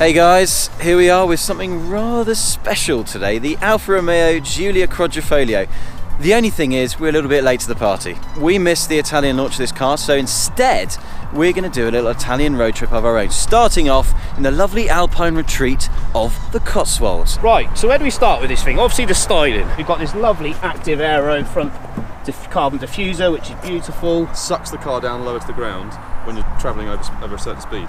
Hey guys, here we are with something rather special today, the Alfa Romeo Giulia Quadrifoglio. The only thing is, we're a little bit late to the party. We missed the Italian launch of this car, so instead, we're going to do a little Italian road trip of our own, starting off in the lovely alpine retreat of the Cotswolds. Right, so where do we start with this thing? Obviously the styling. We've got this lovely active aero front carbon diffuser, which is beautiful. Sucks the car down lower to the ground when you're travelling over a certain speed.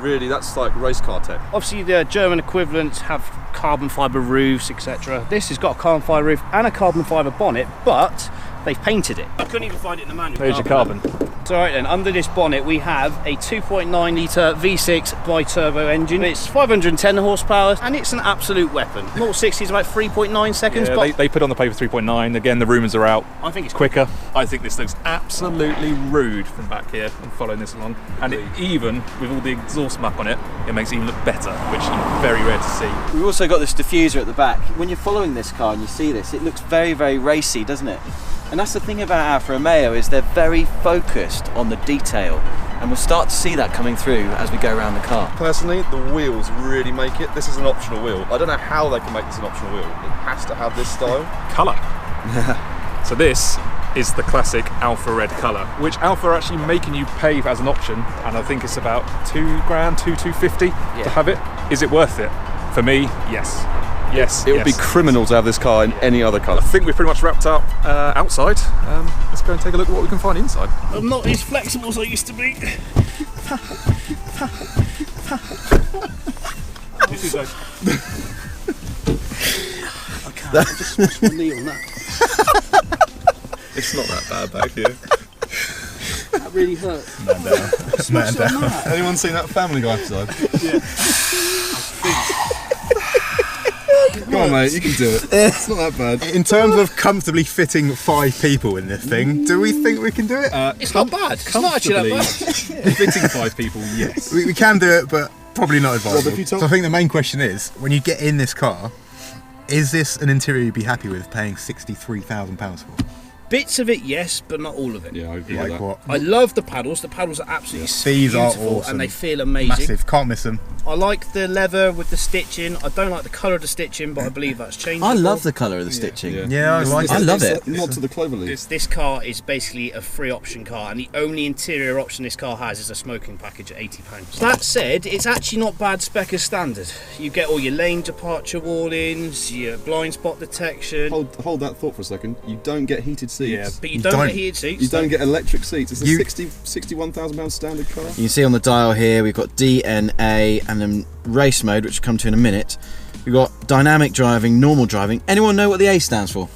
Really, that's like race car tech. Obviously the German equivalents have carbon fibre roofs, etc. This has got a carbon fibre roof and a carbon fibre bonnet, but they've painted it. I couldn't even find it in the manual. There's your carbon. So right then, under this bonnet we have a 2.9 litre V6 bi-turbo engine. It's 510 horsepower and it's an absolute weapon. 0-60 is about 3.9 seconds. Yeah, but they put on the paper 3.9. Again, the rumours are out. I think it's quicker. I think this looks absolutely rude from back here and following this along. And even with all the exhaust muck on it, it makes it even look better, which is very rare to see. We've also got this diffuser at the back. When you're following this car and you see this, it looks very, very racy, doesn't it? And that's the thing about Alfa Romeo, is they're very focused on the detail, and we'll start to see that coming through as we go around the car. Personally, the wheels really make it. This is an optional wheel. I don't know how they can make this an optional wheel. It has to have this style. Colour. So this is the classic Alfa red colour, which Alfa are actually making you pay as an option, and I think it's about £2,000, $250 to have it. Is it worth it? For me, yes. Yes, it would be criminal to have this car in any other colour. I think we've pretty much wrapped up outside. Let's go and take a look at what we can find inside. I'm not as flexible as I used to be. This is a... I can't. I just smashed my knee on that. It's not that bad back here. That really hurt. Man down. Anyone seen that Family Guy episode? Yeah. Come on, mate, you can do it. It's not that bad. In terms of comfortably fitting 5 people in this thing, do we think we can do it? It's not bad. It's not actually that bad. Fitting 5 people, yes. We can do it, but probably not advisable. Rob, So I think the main question is, when you get in this car, is this an interior you'd be happy with paying £63,000 for? Bits of it, yes, but not all of it. Yeah, I agree with Like that. what? I love the paddles. The paddles are absolutely These are beautiful awesome. and they feel amazing. Massive, can't miss them. I like the leather with the stitching. I don't like the colour of the stitching, but I believe that's changed. I love the colour of the stitching. Yeah, I like I it. love it. Nod to the clover leaf. This car is basically a free option car, and the only interior option this car has is a smoking package at £80. That said, it's actually not bad spec as standard. You get all your lane departure warnings, your blind spot detection. Hold that thought for a second. You don't get heated seats. Yeah. But you don't get heated seats. You don't get electric seats. It's a You- £61,000 standard car. You can see on the dial here, we've got DNA and then race mode, which we'll come to in a minute. We've got dynamic driving, normal driving. Anyone know what the A stands for?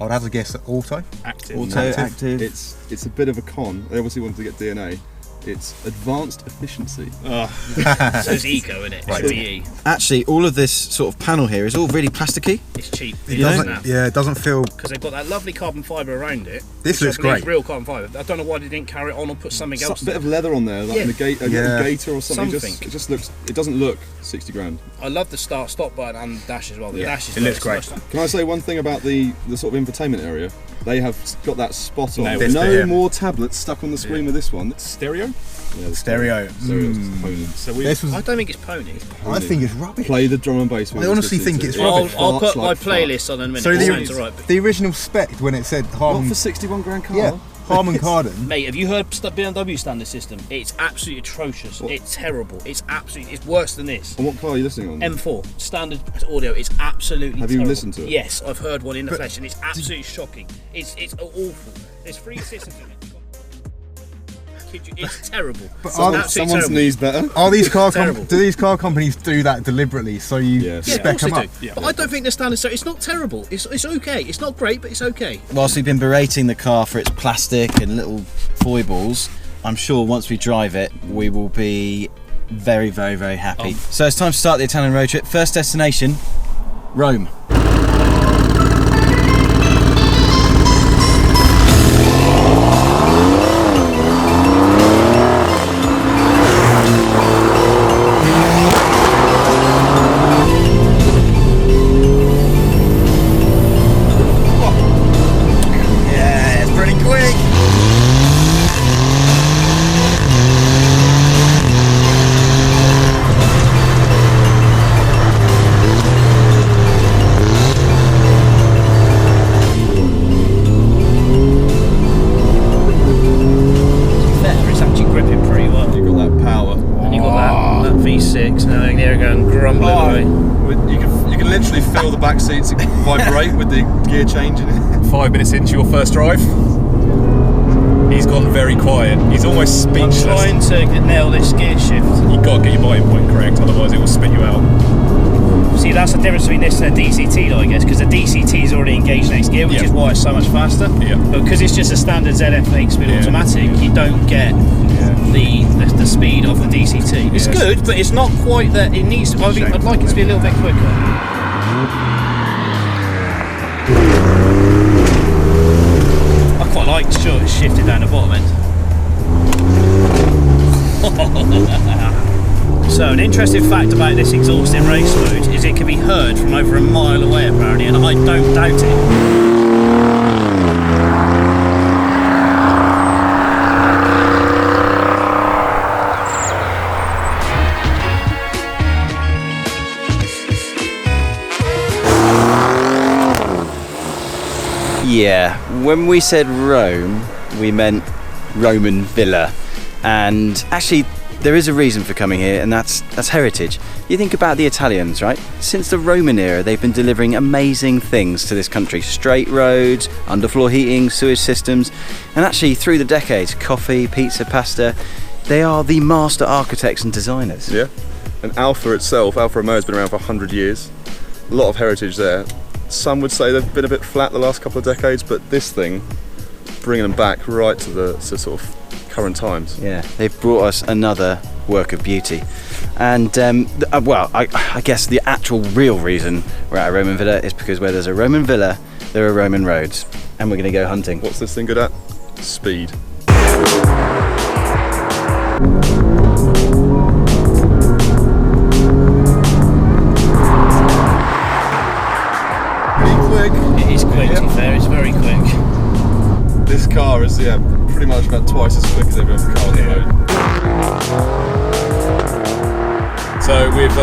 I'd have to guess at auto. Active. Auto, active. It's a bit of a con. They obviously wanted to get DNA. It's advanced efficiency. So it's eco, isn't it? Right. It's BE. Actually, all of this sort of panel here is all really plasticky. It's cheap. It Yeah. doesn't. Yeah, it doesn't feel. Because they've got that lovely carbon fibre around it. This which I looks believe is great. Real carbon fibre. I don't know why they didn't carry it on or put something else. A bit of leather on there, like Yeah. a Yeah. gator or something. Something. It just looks. It doesn't look 60 grand. I love the start-stop button and the dash as well. The dash is It looks nice. great. Can I say one thing about the sort of infotainment area? They have got that spot on. Nailed it. No This bit more tablets stuck on the screen with this one. Stereo? Yeah, the Stereo. Stereo's component. So we This was. I don't think it's pony. I think it's rubbish. Play the drum and bass. I honestly think it's rubbish. I'll put Farts my like playlist on in a minute. So It sounds alright. the original spec when it said Not Harman, for 61 grand car. yeah, Harman Kardon. Mate, have you heard BMW standard system? It's absolutely atrocious. What? It's terrible. It's worse than this. And what car are you listening on? M4 standard audio. It's absolutely. Have you terrible. listened to it? Yes, I've heard one in the flesh, and it's absolutely shocking. It's awful. There's 3 systems in it. Kid you, it's terrible. But It's are- absolutely Someone's terrible. knees better. Are these car Terrible. do these car companies do that deliberately so you Yes. Yeah, of spec course them they up? do. Yeah. But I don't think the standard. So it's not terrible. It's okay. It's not great, but it's okay. Whilst we've been berating the car for its plastic and little foibles, I'm sure once we drive it, we will be very, very, very happy. So it's time to start the Italian road trip. First destination, Rome. Yeah, it's pretty quick. V6, and there we go, and grumbling away. You can literally feel the back seats vibrate with the gear change in it. 5 minutes into your first drive, he's gone very quiet. He's almost speechless. I'm trying to nail this gear shift. You've got to get your biting point correct, otherwise it will spit you out. See, that's the difference between this and a DCT though, I guess, because the DCT is already engaged next gear, which is why it's so much faster. Yeah. But because it's just a standard ZF 8-speed automatic, you don't get the speed of the DCT. It's good, but it's not quite that it needs to. I'd like it to be a little bit quicker. I quite like shifting down the bottom end. So an interesting fact about this exhaust in race mode is it can be heard from over a mile away apparently, and I don't doubt it. Yeah, when we said Rome, we meant Roman villa. And actually, there is a reason for coming here, and that's heritage. You think about the Italians, right? Since the Roman era, they've been delivering amazing things to this country. Straight roads, underfloor heating, sewage systems, and actually through the decades, coffee, pizza, pasta, they are the master architects and designers. Yeah, and Alfa itself, Alfa Romeo has been around for 100 years. A lot of heritage there. Some would say they've been a bit flat the last couple of decades, but this thing, bringing them back right to sort of current times. Yeah, they've brought us another work of beauty. And well, I guess the actual real reason we're at a Roman villa is because where there's a Roman villa, there are Roman roads, and we're going to go hunting. What's this thing good at? Speed. It is quick, to be fair, it's very quick. This car is, pretty much about twice as quick as every other car on the road. So we've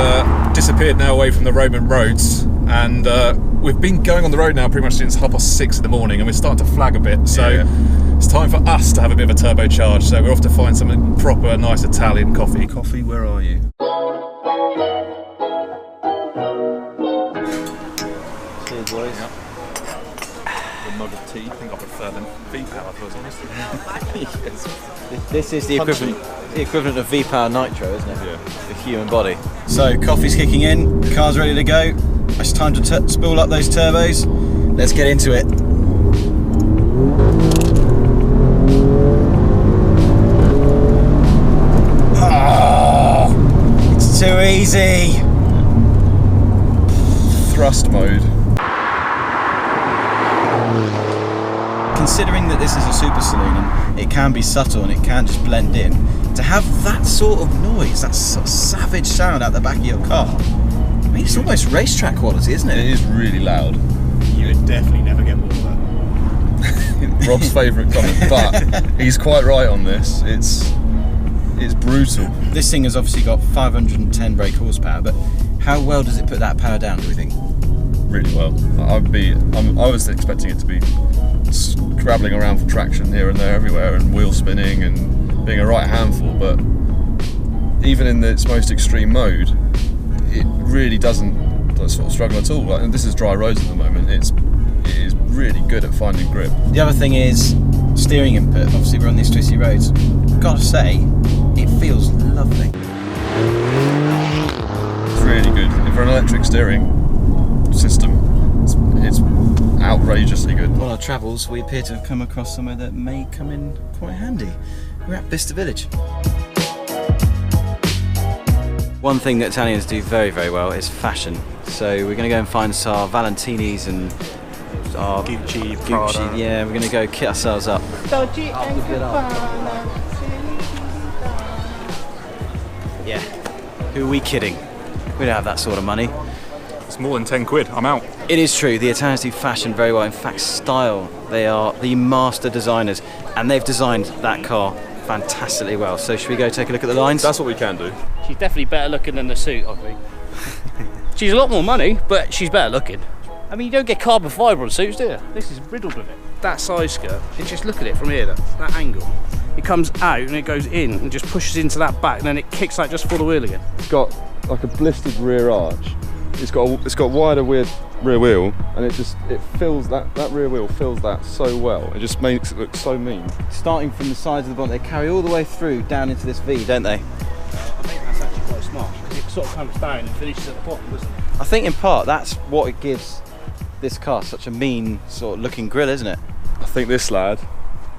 disappeared now away from the Roman roads, and we've been going on the road now pretty much since 6:30 in the morning, and we're starting to flag a bit. So it's time for us to have a bit of a turbocharge. So we're off to find something proper, nice Italian coffee. Coffee, where are you? Cheers, boys. A mug of tea. I think I prefer the V-Power, if I was honest. This is the equivalent of V-Power Nitro, isn't it? Yeah. The human body. So coffee's kicking in, car's ready to go. It's time to spool up those turbos. Let's get into it. Oh, it's too easy. Thrust mode. Considering that this is a super saloon and it can be subtle and it can just blend in, to have that sort of noise, that sort of savage sound out the back of your car, I mean, it's almost racetrack quality, isn't it? It is really loud. You would definitely never get more of that. Rob's favourite comment, but he's quite right on this. It's brutal. This thing has obviously got 510 brake horsepower, but how well does it put that power down, do we think? Really well. I was expecting it to be scrabbling around for traction here and there, everywhere, and wheel spinning and being a right handful. But even in its most extreme mode, it really doesn't sort of struggle at all. Like, this is dry roads at the moment. It is really good at finding grip. The other thing is steering input. Obviously, we're on these twisty roads. Gotta say, it feels lovely. It's really good. For an electric steering system, it's outrageously good. On our travels, we appear to have come across somewhere that may come in quite handy. We're at Bicester Village. One thing that Italians do very, very well is fashion. So we're going to go and find our Valentinis and our Gucci, Gucci. Prada. Yeah, we're going to go kit ourselves up. Yeah, who are we kidding? We don't have that sort of money. It's more than 10 quid. I'm out. It is true, the Italians do fashion very well. In fact, style, they are the master designers, and they've designed that car fantastically well. So should we go take a look at the lines? That's what we can do. She's definitely better looking than the suit, I think. She's a lot more money, but she's better looking. I mean, you don't get carbon fibre on suits, do you? This is riddled with it. That side skirt, and just look at it from here, that angle. it comes out and it goes in and just pushes into that back, and then it kicks out just for the wheel again. It's got like a blistered rear arch. It's got wider rear wheel, and it fills that rear wheel fills that so well. It just makes it look so mean. Starting from the sides of the bonnet, they carry all the way through down into this V, don't they? I think that's actually quite smart, because it sort of comes down and finishes at the bottom, doesn't it? I think in part that's what it gives this car such a mean sort of looking grille, isn't it? I think this lad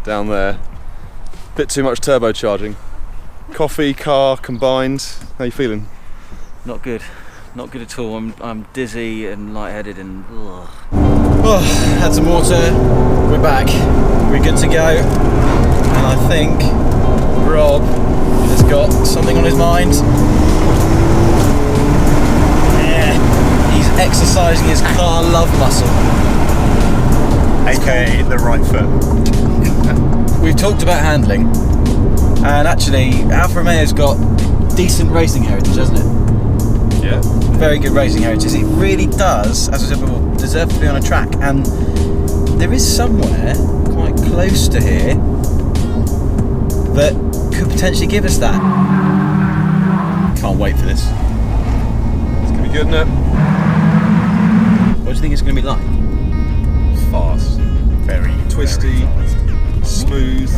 down there, bit too much turbocharging. Coffee, car combined. How you feeling? Not good. Not good at all. I'm dizzy and lightheaded and ugh. Oh, had some water. We're back. We're good to go. And I think Rob has got something on his mind. Yeah. He's exercising his car love muscle. AKA the right foot. We've talked about handling, and actually Alfa Romeo's got decent racing heritage, hasn't it? Yeah. Very good racing heritage. It really does, as I said before, deserve to be on a track, and there is somewhere quite close to here that could potentially give us that. Can't wait for this. It's gonna be good, isn't it? What do you think it's going to be like? Fast. Very Twisty. very fast. Smooth.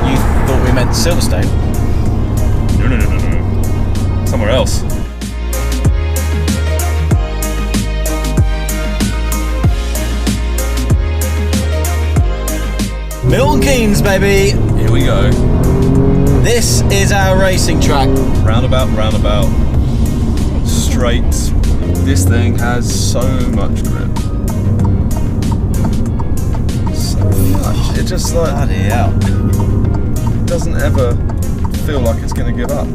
You thought we meant Silverstone? No. Somewhere else. Milton Keynes, baby! Here we go. This is our racing track. Roundabout. Straight. This thing has so much grip. So much. It just like Bloody hell. doesn't ever feel like it's going to give up.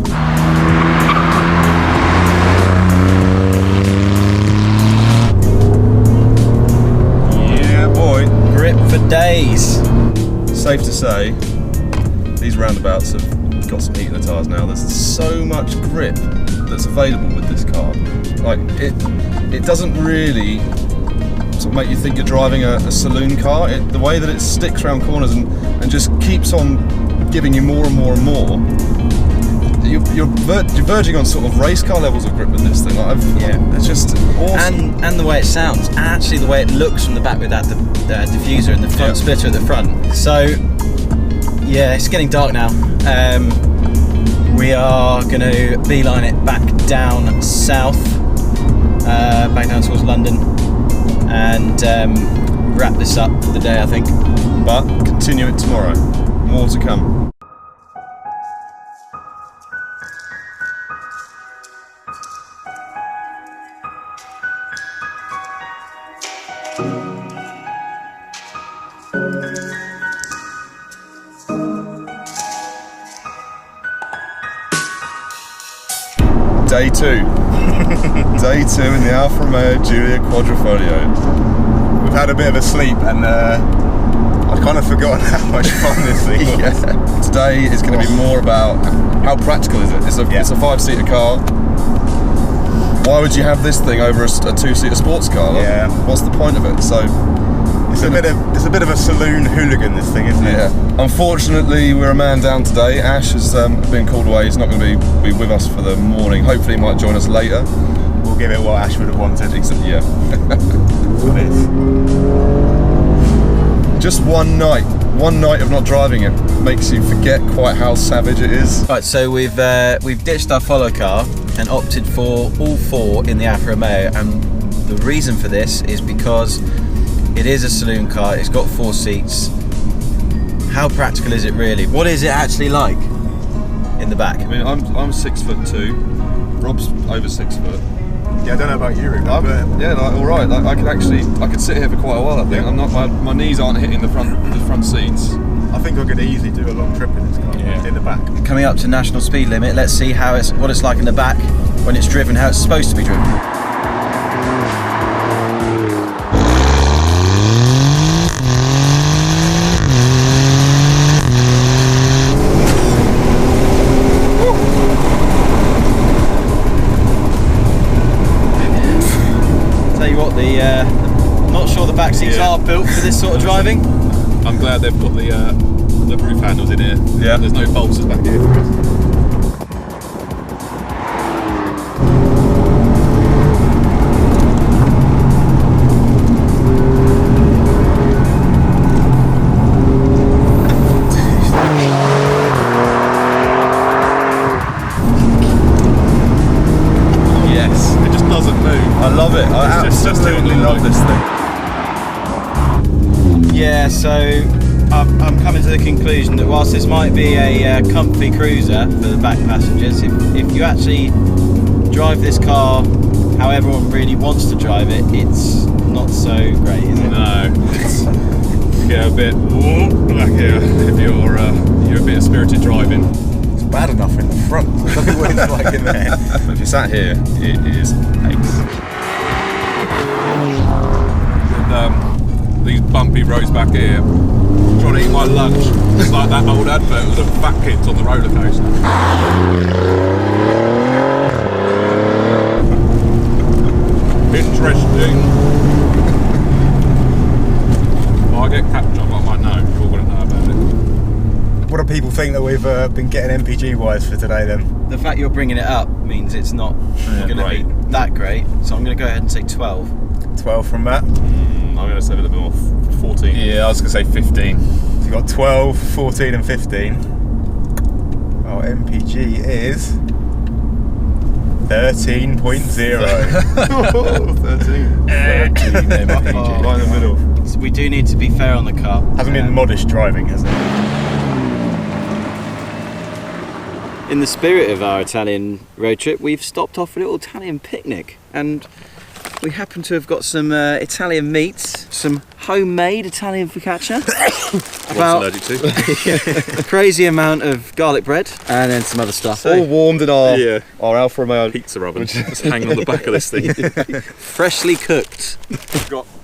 Yeah, boy. Grip for days. Safe to say, these roundabouts have got some heat in the tyres now. There's so much grip that's available with this car. Like it doesn't really sort of make you think you're driving a saloon car. The way that it sticks around corners and just keeps on giving you more and more and more. You're verging on sort of race car levels of grip with this thing. It's just awesome. And the way it sounds, and actually the way it looks from the back with that diffuser and the front splitter at the front. So yeah, it's getting dark now. We are going to beeline it back down south, back down towards London, and wrap this up for the day, I think. But continue it tomorrow. More to come. Day 2. Day 2 in the Alfa Romeo Giulia Quadrifoglio. We've had a bit of a sleep, and I've kind of forgotten how much fun this thing was. Yeah. Today is going to be more about how practical is it. It's a 5-seater car. Why would you have this thing over a 2-seater sports car? Like, Yeah. What's the point of it? So It's a bit of a saloon hooligan, this thing, isn't it? yeah. Unfortunately, we're a man down today. Ash has been called away. He's not going to be with us for the morning. Hopefully, he might join us later. We'll give it what Ash would have wanted. Yeah. What is? Just one night of not driving it makes you forget quite how savage it is. Right, so we've ditched our follow car and opted for all 4 in the Alfa Romeo, and the reason for this is because it is a saloon car. It's got 4 seats. How practical is it really? What is it actually like in the back? I mean, I'm 6'2". Rob's over 6 foot. Yeah, I don't know about you, Ruben, but all right. Like, I could sit here for quite a while. I think I'm not. My knees aren't hitting the front seats. I think I could easily do a long trip in this car in the back. Coming up to national speed limit. Let's see what it's like in the back when it's driven, how it's supposed to be driven. Tell you what, the These are built for this sort of driving. I'm glad they've got the roof handles in here. Yeah. There's no bolsters back here. Yes. It just doesn't move. I love it. I It's just absolutely love this thing. Yeah, so I'm coming to the conclusion that whilst this might be a comfy cruiser for the back passengers, if you actually drive this car how everyone really wants to drive it, it's not so great, is it? No, it's you get a bit back here if you're a bit of spirited driving. It's bad enough in the front. Look at what it's like in there. But if you're sat here, it is ace. These bumpy roads back here, trying to eat my lunch. It's like that old advert with the fat kids on the roller coaster. Interesting. If I get catch up, I might know. You're all going to know about it. What do people think that we've been getting MPG wise for today then? The fact you're bringing it up means it's not going to be that great, so I'm going to go ahead and say 12. 12 from Matt. I'm going to say a little bit more. 14. Yeah, I was going to say 15. So you've got 12, 14 and 15. Our MPG is 13.0. 13 MPG. Right in the middle. So we do need to be fair on the car. Hasn't been modest driving, has it? In the spirit of our Italian road trip, we've stopped off for a little Italian picnic, and we happen to have got some Italian meats, some homemade Italian focaccia, about allergic to? a crazy amount of garlic bread, and then some other stuff. All warmed in our Alfa Romeo Pizza oven just hanging on the back of this thing. Freshly cooked.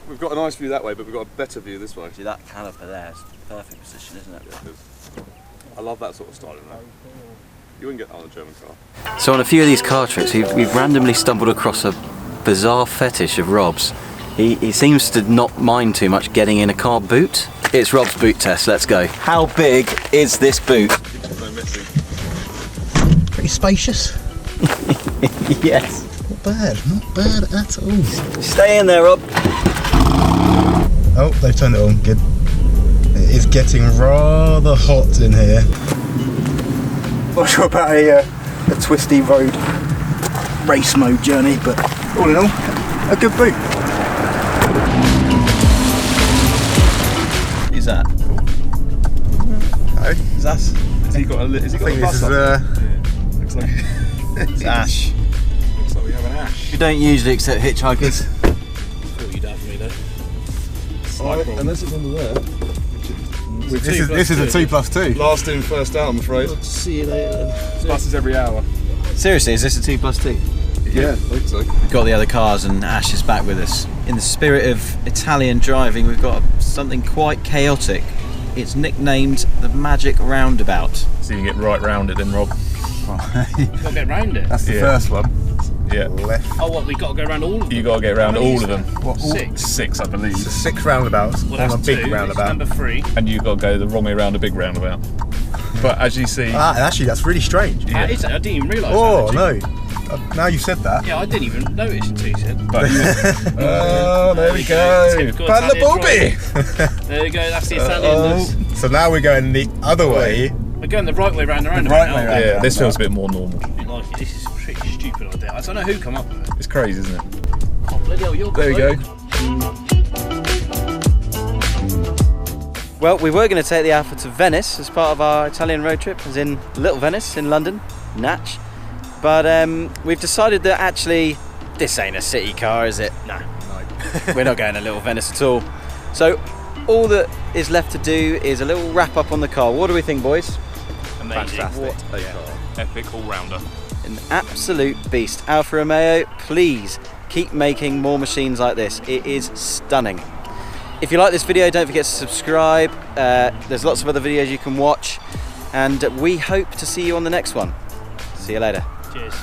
We've got a nice view that way, but we've got a better view this way. See, that caliper there is perfect position, isn't it? I love that sort of styling. You wouldn't get that on a German car. So on a few of these car trips, we've randomly stumbled across a bizarre fetish of Rob's. He seems to not mind too much getting in a car boot. It's Rob's boot test, let's go. How big is this boot? Pretty spacious. Yes. Not bad at all. Stay in there, Rob. Oh, they've turned it on, good. It is getting rather hot in here. Not sure about a twisty road race mode journey, but all in all, a good boot. Who's that? Oh, Is that? Has he got a I think bus this is up? Looks like It's Ash. looks like we have an Ash. We don't usually accept hitchhikers. Thought you'd have me though. Unless it's under there. This is a 2+2. Last in, first out, I'm afraid. See you later. Buses every hour. Seriously, is this a 2+2? Yeah, I think so. We've got the other cars and Ash is back with us. In the spirit of Italian driving, we've got something quite chaotic. It's nicknamed the Magic Roundabout. So you can get right round it then, Rob. Gotta get round it. That's the Yeah. first one. Yeah. Left. Oh, what? We gotta go around all of them. You got to get around all of them. What, all, 6. 6, I believe. So 6 roundabouts Well, on that's a big 2. This is roundabout. number 3. And you got to go the wrong way around a big roundabout. But as you see, Actually, that's really strange. Yeah. Is it? I didn't even realise Oh, that. actually. no. Now you've said that. Yeah, I didn't even notice until you said. but Oh, there we go. Typical Padla Italian Bobby! There you go, that's the Italian. So now we're going the other way. We're going the right way round the roundabout right now. way round. yeah, this feels a bit more normal. Like it. This is a pretty stupid idea. I don't know who come up with it. It's crazy, isn't it? Oh, bloody hell, you're There you go. Well, we were going to take the Alfa to Venice as part of our Italian road trip, as in Little Venice in London, Natch. But we've decided that actually this ain't a city car, is it? No. We're not going to Little Venice at all. So all that is left to do is a little wrap up on the car. What do we think, boys? Amazing. What a car. Epic all-rounder. An absolute beast. Alfa Romeo, please keep making more machines like this. It is stunning. If you like this video, don't forget to subscribe. There's lots of other videos you can watch, and we hope to see you on the next one. See you later. Cheers.